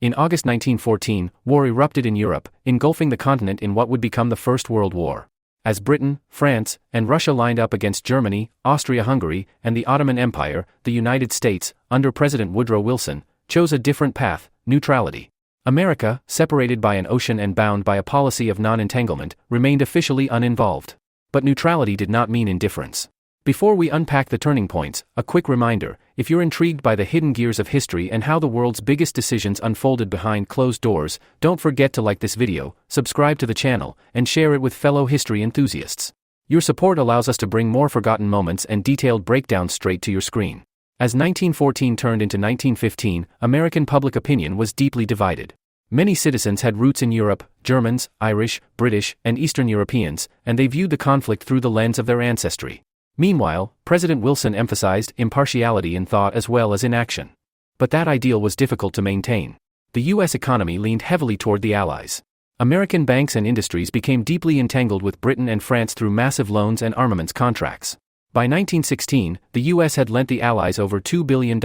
In August 1914, war erupted in Europe, engulfing the continent in what would become the First World War. As Britain, France, and Russia lined up against Germany, Austria-Hungary, and the Ottoman Empire, the United States, under President Woodrow Wilson, chose a different path: neutrality. America, separated by an ocean and bound by a policy of non-entanglement, remained officially uninvolved. But neutrality did not mean indifference. Before we unpack the turning points, a quick reminder: if you're intrigued by the hidden gears of history and how the world's biggest decisions unfolded behind closed doors, don't forget to like this video, subscribe to the channel, and share it with fellow history enthusiasts. Your support allows us to bring more forgotten moments and detailed breakdowns straight to your screen. As 1914 turned into 1915, American public opinion was deeply divided. Many citizens had roots in Europe: Germans, Irish, British, and Eastern Europeans, and they viewed the conflict through the lens of their ancestry. Meanwhile, President Wilson emphasized impartiality in thought as well as in action. But that ideal was difficult to maintain. The U.S. economy leaned heavily toward the Allies. American banks and industries became deeply entangled with Britain and France through massive loans and armaments contracts. By 1916, the U.S. had lent the Allies over $2 billion,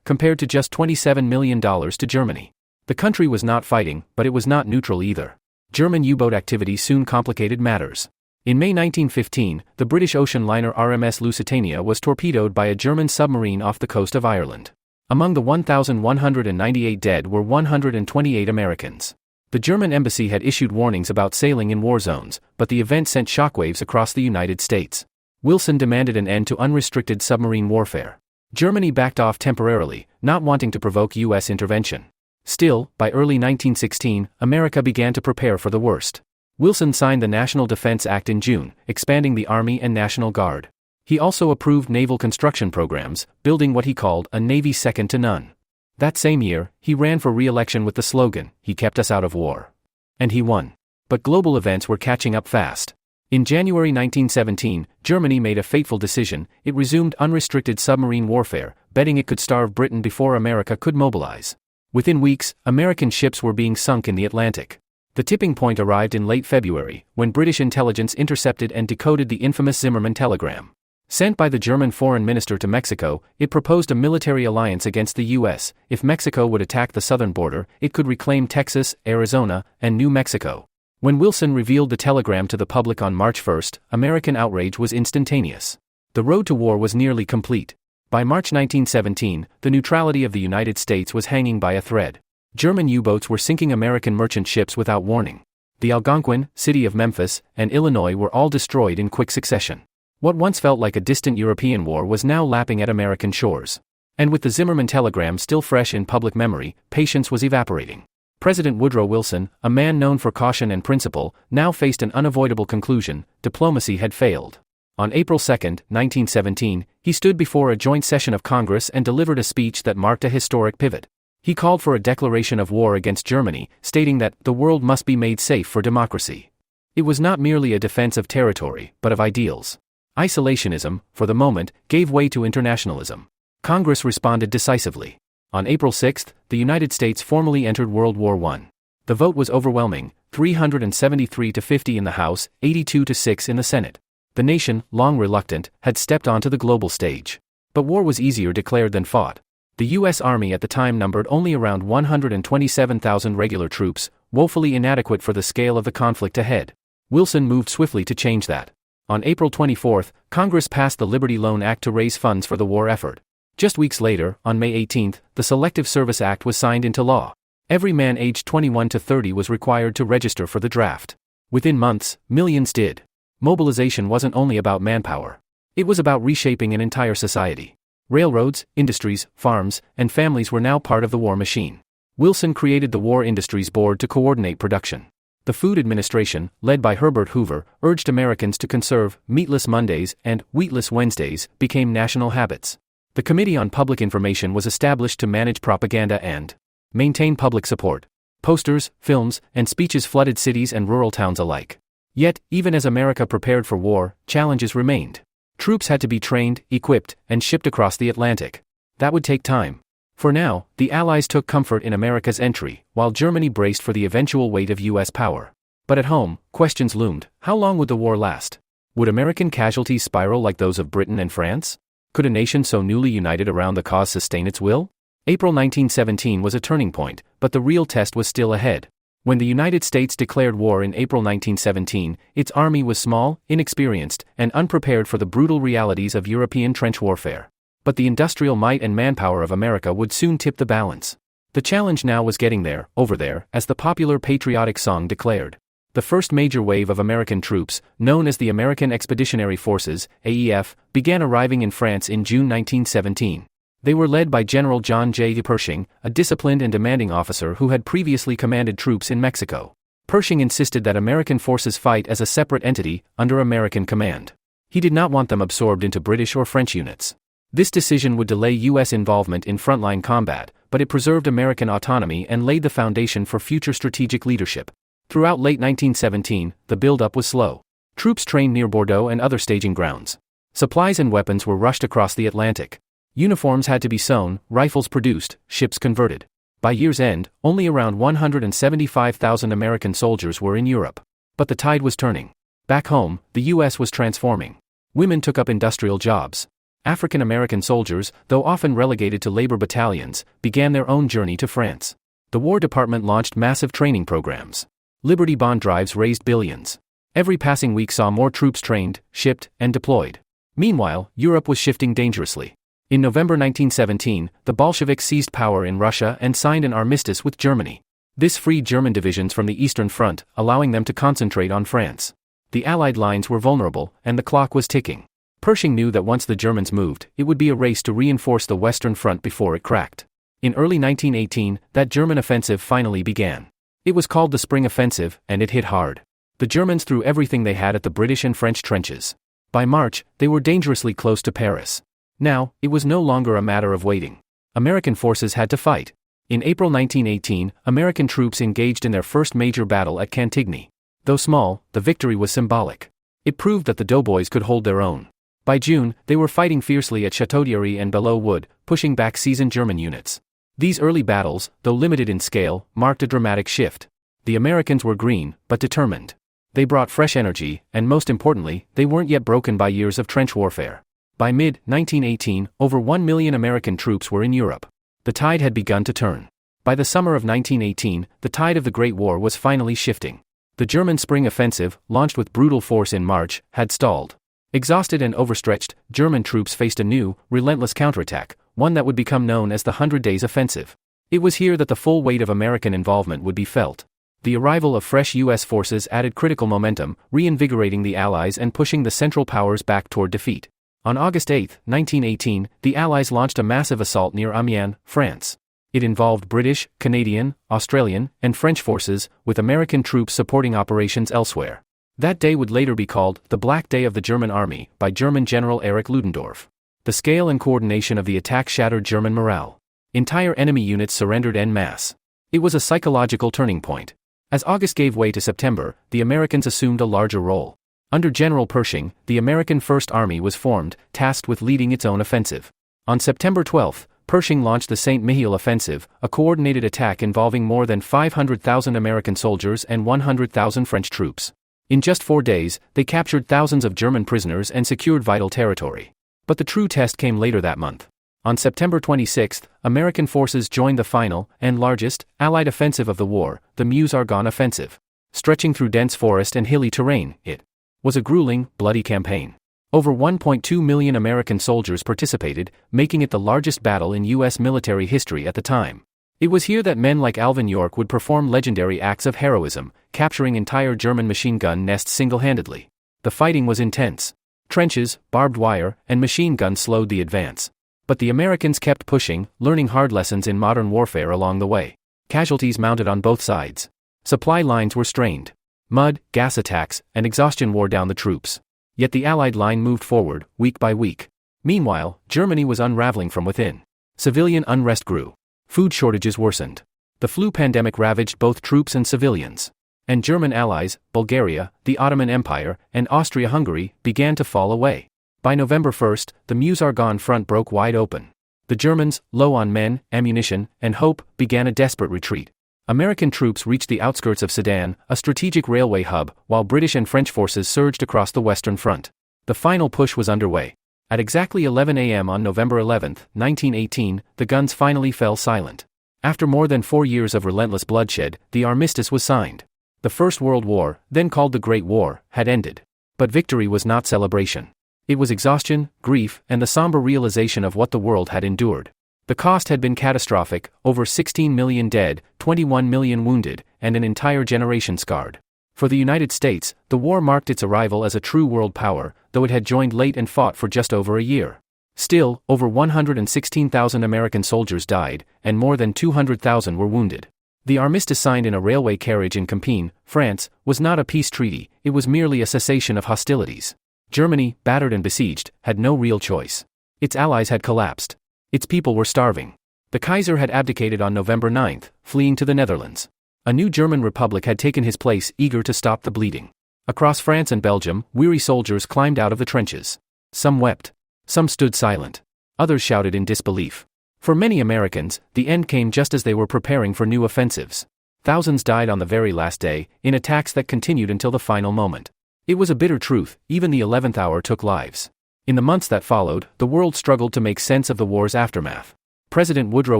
compared to just $27 million to Germany. The country was not fighting, but it was not neutral either. German U-boat activity soon complicated matters. In May 1915, the British ocean liner RMS Lusitania was torpedoed by a German submarine off the coast of Ireland. Among the 1,198 dead were 128 Americans. The German embassy had issued warnings about sailing in war zones, but the event sent shockwaves across the United States. Wilson demanded an end to unrestricted submarine warfare. Germany backed off temporarily, not wanting to provoke U.S. intervention. Still, by early 1916, America began to prepare for the worst. Wilson signed the National Defense Act in June, expanding the Army and National Guard. He also approved naval construction programs, building what he called a navy second to none. That same year, he ran for re-election with the slogan, "He kept us out of war." And he won. But global events were catching up fast. In January 1917, Germany made a fateful decision: it resumed unrestricted submarine warfare, betting it could starve Britain before America could mobilize. Within weeks, American ships were being sunk in the Atlantic. The tipping point arrived in late February, when British intelligence intercepted and decoded the infamous Zimmermann telegram. Sent by the German foreign minister to Mexico, it proposed a military alliance against the U.S. If Mexico would attack the southern border, it could reclaim Texas, Arizona, and New Mexico. When Wilson revealed the telegram to the public on March 1, American outrage was instantaneous. The road to war was nearly complete. By March 1917, the neutrality of the United States was hanging by a thread. German U-boats were sinking American merchant ships without warning. The Algonquin, city of Memphis, and Illinois were all destroyed in quick succession. What once felt like a distant European war was now lapping at American shores. And with the Zimmermann telegram still fresh in public memory, patience was evaporating. President Woodrow Wilson, a man known for caution and principle, now faced an unavoidable conclusion: diplomacy had failed. On April 2, 1917, he stood before a joint session of Congress and delivered a speech that marked a historic pivot. He called for a declaration of war against Germany, stating that the world must be made safe for democracy. It was not merely a defense of territory, but of ideals. Isolationism, for the moment, gave way to internationalism. Congress responded decisively. On April 6, the United States formally entered World War I. The vote was overwhelming: 373 to 50 in the House, 82 to 6 in the Senate. The nation, long reluctant, had stepped onto the global stage. But war was easier declared than fought. The U.S. Army at the time numbered only around 127,000 regular troops, woefully inadequate for the scale of the conflict ahead. Wilson moved swiftly to change that. On April 24, Congress passed the Liberty Loan Act to raise funds for the war effort. Just weeks later, on May 18, the Selective Service Act was signed into law. Every man aged 21 to 30 was required to register for the draft. Within months, millions did. Mobilization wasn't only about manpower. It was about reshaping an entire society. Railroads, industries, farms, and families were now part of the war machine. Wilson created the War Industries Board to coordinate production. The Food Administration, led by Herbert Hoover, urged Americans to conserve. Meatless Mondays and wheatless Wednesdays became national habits. The Committee on Public Information was established to manage propaganda and maintain public support. Posters, films, and speeches flooded cities and rural towns alike. Yet, even as America prepared for war, challenges remained. Troops had to be trained, equipped, and shipped across the Atlantic. That would take time. For now, the Allies took comfort in America's entry, while Germany braced for the eventual weight of U.S. power. But at home, questions loomed: how long would the war last? Would American casualties spiral like those of Britain and France? Could a nation so newly united around the cause sustain its will? April 1917 was a turning point, but the real test was still ahead. When the United States declared war in April 1917, its army was small, inexperienced, and unprepared for the brutal realities of European trench warfare. But the industrial might and manpower of America would soon tip the balance. The challenge now was getting there, over there, as the popular patriotic song declared. The first major wave of American troops, known as the American Expeditionary Forces, AEF, began arriving in France in June 1917. They were led by General John J. Pershing, a disciplined and demanding officer who had previously commanded troops in Mexico. Pershing insisted that American forces fight as a separate entity, under American command. He did not want them absorbed into British or French units. This decision would delay U.S. involvement in frontline combat, but it preserved American autonomy and laid the foundation for future strategic leadership. Throughout late 1917, the build-up was slow. Troops trained near Bordeaux and other staging grounds. Supplies and weapons were rushed across the Atlantic. Uniforms had to be sewn, rifles produced, ships converted. By year's end, only around 175,000 American soldiers were in Europe. But the tide was turning. Back home, the U.S. was transforming. Women took up industrial jobs. African American soldiers, though often relegated to labor battalions, began their own journey to France. The War Department launched massive training programs. Liberty Bond drives raised billions. Every passing week saw more troops trained, shipped, and deployed. Meanwhile, Europe was shifting dangerously. In November 1917, the Bolsheviks seized power in Russia and signed an armistice with Germany. This freed German divisions from the Eastern Front, allowing them to concentrate on France. The Allied lines were vulnerable, and the clock was ticking. Pershing knew that once the Germans moved, it would be a race to reinforce the Western Front before it cracked. In early 1918, that German offensive finally began. It was called the Spring Offensive, and it hit hard. The Germans threw everything they had at the British and French trenches. By March, they were dangerously close to Paris. Now, it was no longer a matter of waiting. American forces had to fight. In April 1918, American troops engaged in their first major battle at Cantigny. Though small, the victory was symbolic. It proved that the doughboys could hold their own. By June, they were fighting fiercely at Château-Thierry and Belleau Wood, pushing back seasoned German units. These early battles, though limited in scale, marked a dramatic shift. The Americans were green, but determined. They brought fresh energy, and most importantly, they weren't yet broken by years of trench warfare. By mid-1918, over 1 million American troops were in Europe. The tide had begun to turn. By the summer of 1918, the tide of the Great War was finally shifting. The German Spring Offensive, launched with brutal force in March, had stalled. Exhausted and overstretched, German troops faced a new, relentless counterattack, one that would become known as the 100 Days Offensive. It was here that the full weight of American involvement would be felt. The arrival of fresh U.S. forces added critical momentum, reinvigorating the Allies and pushing the Central Powers back toward defeat. On August 8, 1918, the Allies launched a massive assault near Amiens, France. It involved British, Canadian, Australian, and French forces, with American troops supporting operations elsewhere. That day would later be called the Black Day of the German Army, by German General Erich Ludendorff. The scale and coordination of the attack shattered German morale. Entire enemy units surrendered en masse. It was a psychological turning point. As August gave way to September, the Americans assumed a larger role. Under General Pershing, the American First Army was formed, tasked with leading its own offensive. On September 12, Pershing launched the Saint-Mihiel Offensive, a coordinated attack involving more than 500,000 American soldiers and 100,000 French troops. In just 4 days, they captured thousands of German prisoners and secured vital territory. But the true test came later that month. On September 26, American forces joined the final, and largest, Allied offensive of the war, the Meuse-Argonne Offensive. Stretching through dense forest and hilly terrain, it was a grueling, bloody campaign. Over 1.2 million American soldiers participated, making it the largest battle in U.S. military history at the time. It was here that men like Alvin York would perform legendary acts of heroism, capturing entire German machine gun nests single-handedly. The fighting was intense. Trenches, barbed wire, and machine guns slowed the advance. But the Americans kept pushing, learning hard lessons in modern warfare along the way. Casualties mounted on both sides. Supply lines were strained. Mud, gas attacks, and exhaustion wore down the troops. Yet the Allied line moved forward, week by week. Meanwhile, Germany was unraveling from within. Civilian unrest grew. Food shortages worsened. The flu pandemic ravaged both troops and civilians. And German allies, Bulgaria, the Ottoman Empire, and Austria-Hungary, began to fall away. By November 1, the Meuse-Argonne front broke wide open. The Germans, low on men, ammunition, and hope, began a desperate retreat. American troops reached the outskirts of Sedan, a strategic railway hub, while British and French forces surged across the Western Front. The final push was underway. At exactly 11 a.m. on November 11, 1918, the guns finally fell silent. After more than 4 years of relentless bloodshed, the armistice was signed. The First World War, then called the Great War, had ended. But victory was not celebration. It was exhaustion, grief, and the somber realization of what the world had endured. The cost had been catastrophic: over 16 million dead, 21 million wounded, and an entire generation scarred. For the United States, the war marked its arrival as a true world power, though it had joined late and fought for just over a year. Still, over 116,000 American soldiers died, and more than 200,000 were wounded. The armistice signed in a railway carriage in Compiègne, France, was not a peace treaty, it was merely a cessation of hostilities. Germany, battered and besieged, had no real choice. Its allies had collapsed. Its people were starving. The Kaiser had abdicated on November 9, fleeing to the Netherlands. A new German republic had taken his place, eager to stop the bleeding. Across France and Belgium, weary soldiers climbed out of the trenches. Some wept. Some stood silent. Others shouted in disbelief. For many Americans, the end came just as they were preparing for new offensives. Thousands died on the very last day, in attacks that continued until the final moment. It was a bitter truth, even the 11th hour took lives. In the months that followed, the world struggled to make sense of the war's aftermath. President Woodrow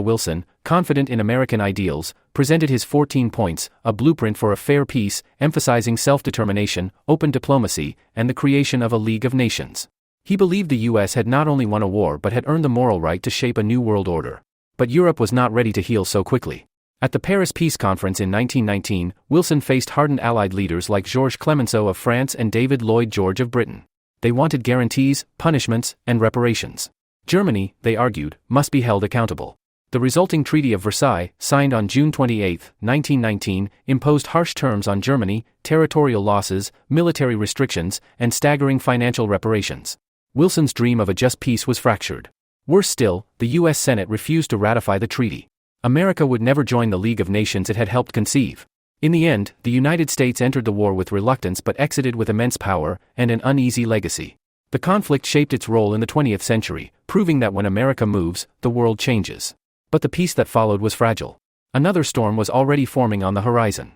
Wilson, confident in American ideals, presented his 14 points, a blueprint for a fair peace, emphasizing self-determination, open diplomacy, and the creation of a League of Nations. He believed the U.S. had not only won a war but had earned the moral right to shape a new world order. But Europe was not ready to heal so quickly. At the Paris Peace Conference in 1919, Wilson faced hardened Allied leaders like Georges Clemenceau of France and David Lloyd George of Britain. They wanted guarantees, punishments, and reparations. Germany, they argued, must be held accountable. The resulting Treaty of Versailles, signed on June 28, 1919, imposed harsh terms on Germany, territorial losses, military restrictions, and staggering financial reparations. Wilson's dream of a just peace was fractured. Worse still, the U.S. Senate refused to ratify the treaty. America would never join the League of Nations it had helped conceive. In the end, the United States entered the war with reluctance but exited with immense power and an uneasy legacy. The conflict shaped its role in the 20th century, proving that when America moves, the world changes. But the peace that followed was fragile. Another storm was already forming on the horizon.